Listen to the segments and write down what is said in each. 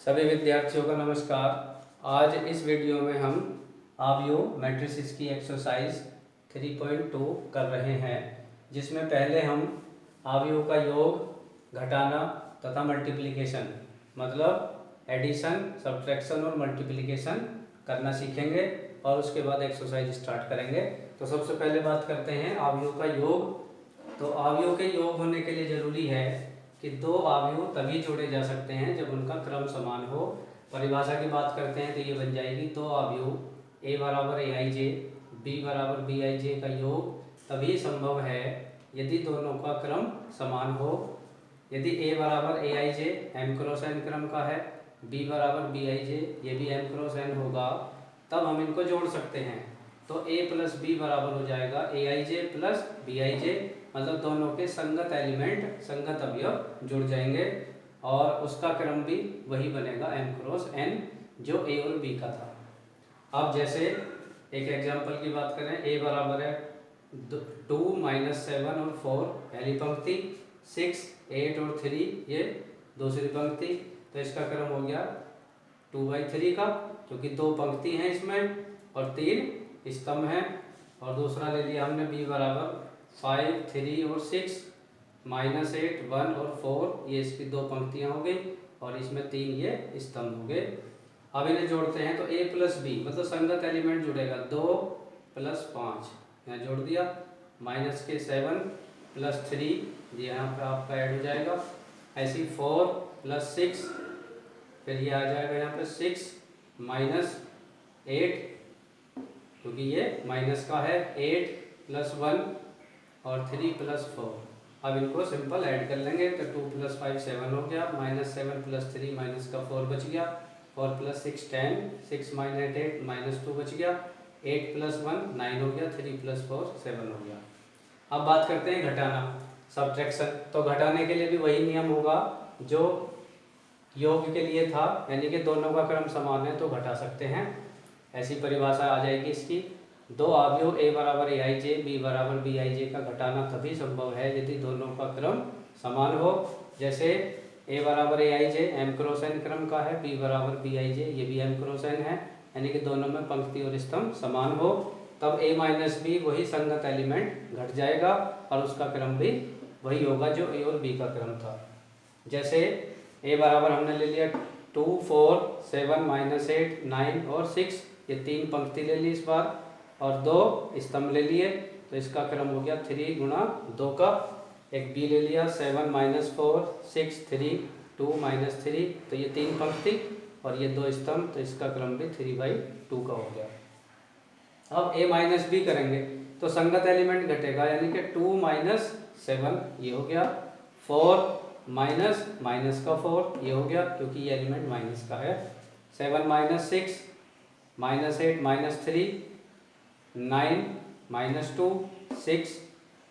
सभी विद्यार्थियों का नमस्कार। आज इस वीडियो में हम आव्यूह मैट्रिसेस की एक्सरसाइज 3.2 कर रहे हैं, जिसमें पहले हम आव्यूह का योग, घटाना तथा मल्टीप्लिकेशन मतलब एडिशन, सब्ट्रैक्शन और मल्टीप्लिकेशन करना सीखेंगे और उसके बाद एक्सरसाइज स्टार्ट करेंगे। तो सबसे पहले बात करते हैं आव्यूह का योग। तो आव्यूह के योग होने के लिए जरूरी है कि दो अवयव तभी जोड़े जा सकते हैं जब उनका क्रम समान हो। परिभाषा की बात करते हैं तो ये बन जाएगी दो अवयव a बराबर ए आई जे, b बराबर बी आई जे का योग तभी संभव है यदि दोनों का क्रम समान हो। यदि a बराबर ए आई जे m क्रॉस n क्रम का है, b बराबर बी आई जे ये भी m क्रॉस n होगा, तब हम इनको जोड़ सकते हैं। तो a प्लस बी बराबर हो जाएगा ए आई जे प्लस बी आई जे, मतलब दोनों के संगत एलिमेंट, संगत अवयव जुड़ जाएंगे और उसका क्रम भी वही बनेगा m क्रॉस n जो a और b का था। अब जैसे एक एग्जांपल की बात करें, a बराबर है 2 - 7 और 4 पहली पंक्ति, 6 8 और 3 ये दूसरी पंक्ति। तो इसका क्रम हो गया 2/3 का, क्योंकि दो पंक्ति हैं इसमें और 3 स्तंभ हैं। और दूसरा ले लिया हमने b बराबर 5 3 और 6 -8 1 और 4, ये इसकी दो पंक्तियां हो गई और इसमें 3 ये स्तंभ हो गए। अब इन्हें जोड़ते हैं तो a प्लस बी मतलब संगत एलिमेंट जुड़ेगा 2 + 5, यहाँ जोड़ दिया, -7 + 3 ये यहाँ पे आपका ऐड हो जाएगा। ऐसे 4 + 6, फिर ये आ जाएगा यहाँ पे 6 - 8, क्योंकि ये माइनस का है, 8 + 1 और 3 + 4। अब इनको सिंपल ऐड कर लेंगे तो 2 + 5 7 हो गया, -7 + 3 माइनस का 4 बच गया, 4 + 6 10, 6 - 8 -2 बच गया, 8 + 1 9 हो गया, 3 + 4 7 हो गया। अब बात करते हैं घटाना, सब्ट्रैक्शन। तो घटाने के लिए भी वही नियम होगा जो योग के लिए था, यानी कि दोनों का क्रम समान है तो घटा सकते हैं। ऐसी परिभाषा आ जाएगी इसकी, दो अवयव a बराबर ए आई जे, b बराबर बी आई जे का घटाना तभी संभव है यदि दोनों का क्रम समान हो। जैसे a बराबर ए आई जे m क्रॉस n क्रम का है, b बराबर बी आई जे ये भी m क्रॉस n है, यानी कि दोनों में पंक्ति और स्तंभ समान हो, तब a - b वही संगत एलिमेंट घट जाएगा और उसका क्रम भी वही होगा जो a और b का क्रम था। जैसे a बराबर हमने ले लिया 2 4 7 -8 9 और 6, ये 3 पंक्ति ले ली इस बार और 2 स्तंभ ले लिए, तो इसका क्रम हो गया 3 × 2 का। एक b ले लिया 7 - 4 6 3 2 - 3, तो ये 3 पंक्ति और ये 2 स्तंभ, तो इसका क्रम भी 3/2 का हो गया। अब a - b करेंगे तो संगत एलिमेंट घटेगा, यानी कि 2 - 7 ये हो गया, 4 माइनस का 4 ये हो गया क्योंकि ये एलिमेंट माइनस का है, 7 - 6 -8 -3 9 -2 6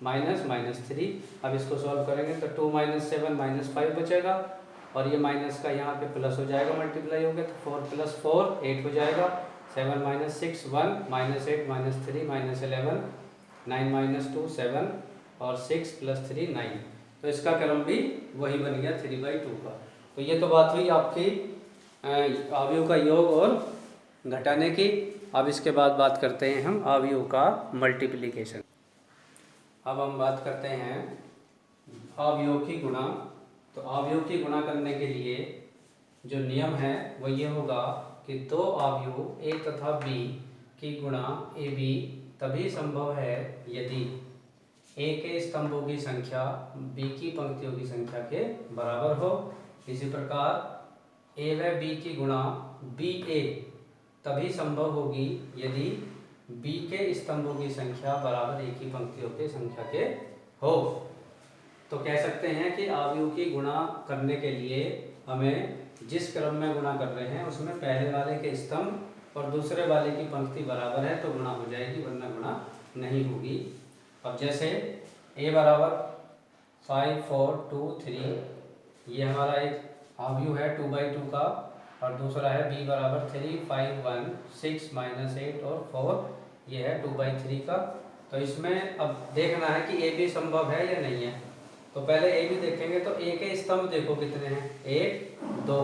-3। अब इसको सॉल्व करेंगे तो 2 - 7 -5 बचेगा और ये माइनस का यहाँ पे प्लस हो जाएगा, मल्टीप्लाई हो गया, तो 4 + 4 8 हो जाएगा, 7 - 6 1 -8 -3 -11 9 - 2 7 और 6 + 3 9, तो इसका क्रम भी वही बन गया 3/2 का। तो ये तो बात हुई आपकी अवयव का योग और घटाने की। अब इसके बाद बात करते हैं हम अवयव का मल्टीप्लिकेशन। अब हम बात करते हैं अवयव की गुणा। तो अवयव की गुणा करने के लिए जो नियम है वो ये होगा कि दो अवयव a तथा b की गुणा ab तभी संभव है यदि a के स्तंभों की संख्या b की पंक्तियों की संख्या के बराबर हो। इसी प्रकार a व b की गुणा ba तभी संभव होगी यदि b के स्तंभों की संख्या बराबर a की पंक्तियों की संख्या के हो। तो कह सकते हैं कि अवयव की गुणा करने के लिए हमें जिस क्रम में गुणा कर रहे हैं उसमें पहले वाले के स्तंभ और दूसरे वाले की पंक्ति बराबर है तो गुणा हो जाएगी, वरना गुणा नहीं होगी। अब जैसे a बराबर 5 4 2 3 ये हमारा एक अवयव है 2/2 का, और दूसरा है b बराबर 3 5 1 6 -8 और 4 ये है 2/3 का। तो इसमें अब देखना है कि a भी संभव है या नहीं है। तो पहले a भी देखेंगे तो a के स्तंभ देखो कितने हैं, 1 2,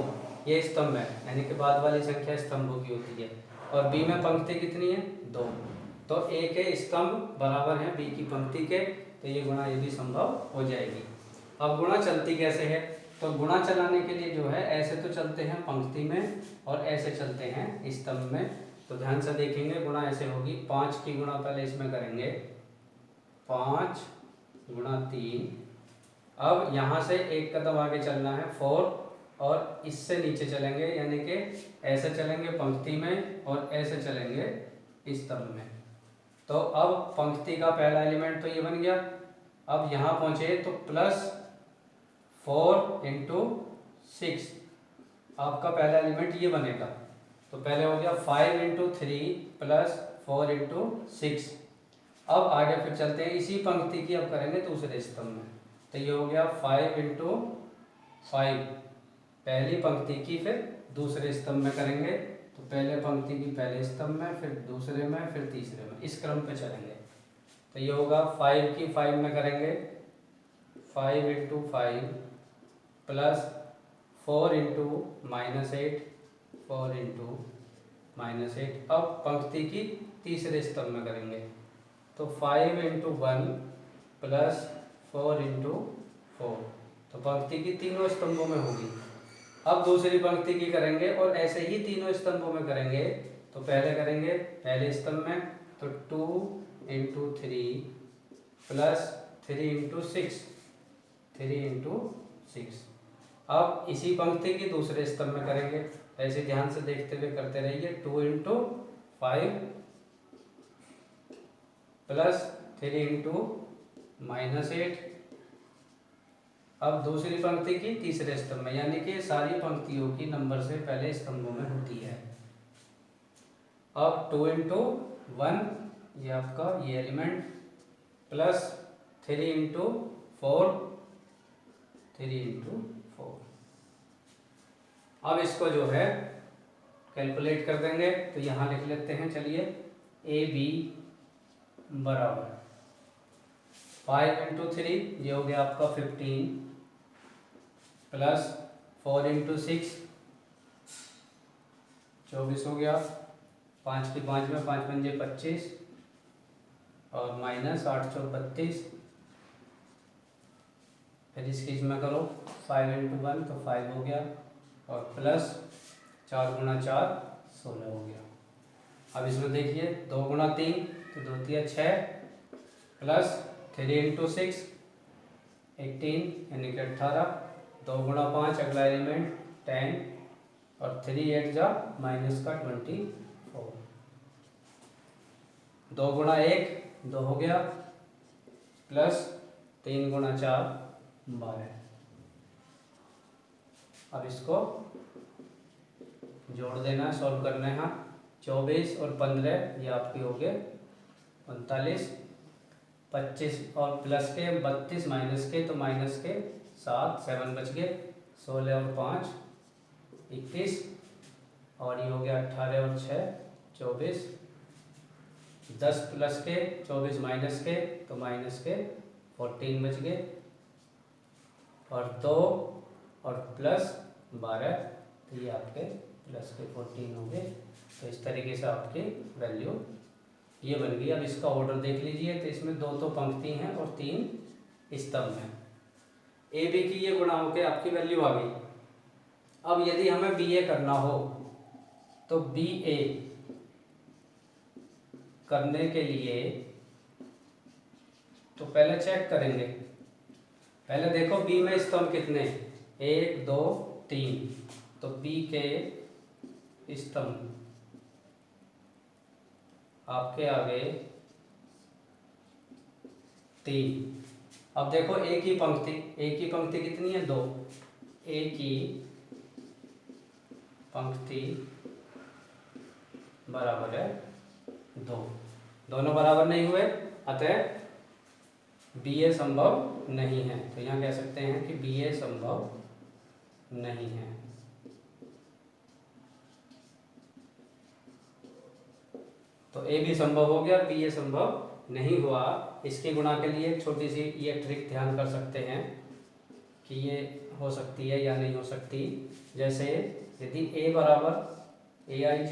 ये स्तंभ है, यानी कि बाद वाली संख्या स्तंभों की होती है। और बी में पंक्ति कितनी है? 2। तो ए के स्तंभ बराबर हैं बी की पंक्ति के, तो ये गुणा ये भी संभव हो जाएगी। अब गुणा चलती कैसे है? तो गुणा चलाने के लिए जो है ऐसे तो चलते हैं पंक्ति में और ऐसे चलते हैं स्तंभ में। तो ध्यान से देखेंगे, गुणा ऐसे होगी। 5 की गुणा पहले इसमें करेंगे, 5 गुणा 3। अब यहाँ से एक कदम आगे चलना है 4, और इससे नीचे चलेंगे, यानी कि ऐसे चलेंगे पंक्ति में और ऐसे चलेंगे स्तंभ में। तो अब पंक्ति का पहला एलिमेंट तो ये बन गया। अब यहाँ पहुँचे तो +4 × 6 आपका पहला एलिमेंट ये बनेगा। तो पहले हो गया 5 × 3 + 4 × 6। अब आगे फिर चलते हैं, इसी पंक्ति की अब करेंगे दूसरे स्तंभ में। तो ये हो गया 5 × 5, पहली पंक्ति की फिर दूसरे स्तंभ में करेंगे। तो पहले पंक्ति की पहले स्तंभ में, फिर दूसरे में, फिर तीसरे में, इस क्रम पे चलेंगे। तो ये होगा 5 की 5 में करेंगे, 5 × 5 + 4 × -8, 4 × -8। अब पंक्ति की तीसरे स्तंभ में करेंगे। तो 5 × 1 + 4 × 4, तो पंक्ति की तीनों स्तंभों में होगी। अब दूसरी पंक्ति की करेंगे और ऐसे ही तीनों स्तंभों में करेंगे। तो पहले करेंगे पहले स्तंभ में, तो 2 × 3 + 3 × 6, 3 × 6। अब इसी पंक्ति की दूसरे स्तंभ में करेंगे, ऐसे ध्यान से देखते हुए करते रहिए। 2 × 5 + 3 × -8। अब दूसरी पंक्ति की तीसरे स्तंभ में, यानी कि सारी पंक्तियों की नंबर से पहले स्तंभों में होती है। अब 2 × 1 ये आपका ये एलिमेंट, + 3 × 4, 3 × 4। अब इसको जो है कैलकुलेट कर देंगे। तो यहाँ लिख लेते हैं, चलिए। AB बराबर 5 × 3 ये हो गया आपका 15, + 4 × 6 24 हो गया। 5 की 5 में 5 पंजे 25 और -8 चौक 32। फिर इसकी इसमें करो 5 × 1 तो 5 हो गया, और + 4 × 4 16 हो गया। अब इसमें देखिए 2 × 3 तो 2 × 6 + 3 × 6 18, यानी कि 18। 2 × 5 अगला एलिमेंट 10, और 3 8 जा -24। 2 × 1 2 हो गया, + 3 × 4 12। अब इसको जोड़ देना, सॉल्व करना है। 24 और 15 ये आपके हो गए 39, 25 और प्लस के 32 माइनस के तो माइनस के 7 7 बच गए, 16 और 5 21, और ये हो गया 18 और 6 24, 10 प्लस के 24 माइनस के तो माइनस के 14 बच गए, और 2 और प्लस 12 तो ये आपके प्लस के 14 हो गए। तो इस तरीके से आपकी वैल्यू ये बन गई। अब इसका ऑर्डर देख लीजिए। तो इसमें 2 तो पंक्ति हैं और 3 स्तंभ हैं। ए बी की ये गुणा होकर आपकी वैल्यू आ गई। अब यदि हमें बी ए करना हो तो बी ए करने के लिए तो पहले चेक करेंगे। पहले देखो बी में स्तंभ कितने, 1 2 3, तो बी के स्तंभ आपके आ गए 3। अब देखो ए की पंक्ति कितनी है, 2। ए की पंक्ति बराबर है 2, दोनों बराबर नहीं हुए, अतः बी ए संभव नहीं है। तो यहाँ कह सकते हैं कि बी ए संभव नहीं है। तो ए भी संभव हो गया, बी ए संभव नहीं हुआ। इसकी गुणा के लिए एक छोटी सी ये ट्रिक ध्यान कर सकते हैं कि ये हो सकती है या नहीं हो सकती। जैसे यदि ए बराबर AIJ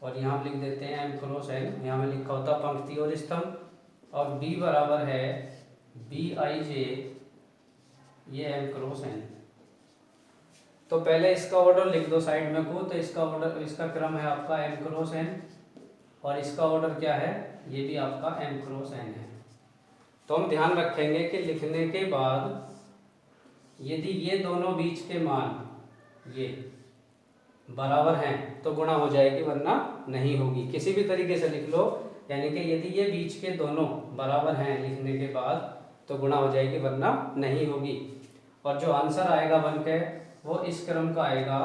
और यहाँ हम लिख देते हैं M क्रॉस N, यहाँ में लिखा होता पंक्ति और स्तंभ, और B बराबर है BIJ, ये M क्रॉस N। तो पहले इसका ऑर्डर लिख दो साइड में को, तो इसका ऑर्डर, इसका क्रम है आपका M क्रॉस N, और इसका ऑर्डर क्या है, ये भी आपका M क्रॉस N है। तो हम ध्यान रखेंगे कि लिखने के बाद यदि ये दोनों बीच के मान ये बराबर हैं तो गुणा हो जाएगी, वरना नहीं होगी। किसी भी तरीके से लिख लो, यानी कि यदि ये बीच के दोनों बराबर हैं लिखने के बाद तो गुणा हो जाएगी, वरना नहीं होगी। और जो आंसर आएगा बन के वो इस क्रम का आएगा,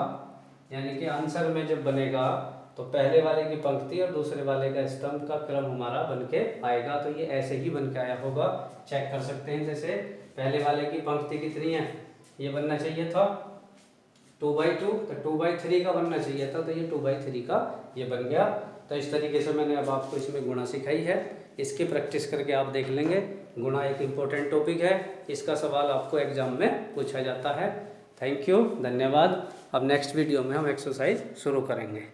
यानी कि आंसर में जब बनेगा तो पहले वाले की पंक्ति और दूसरे वाले का स्तंभ का क्रम हमारा बन के आएगा। तो ये ऐसे ही बन के आया होगा, चेक कर सकते हैं। जैसे पहले वाले की पंक्ति कितनी है, ये बनना चाहिए था 2/2, तो 2/3 का बनना चाहिए था, तो ये 2/3 का ये बन गया। तो इस तरीके से मैंने अब आपको इसमें गुणा सिखाई है, इसकी प्रैक्टिस करके आप देख लेंगे। गुणा एक इम्पोर्टेंट टॉपिक है, इसका सवाल आपको एग्जाम में पूछा जाता है। थैंक यू, धन्यवाद। अब नेक्स्ट वीडियो में हम एक्सरसाइज शुरू करेंगे।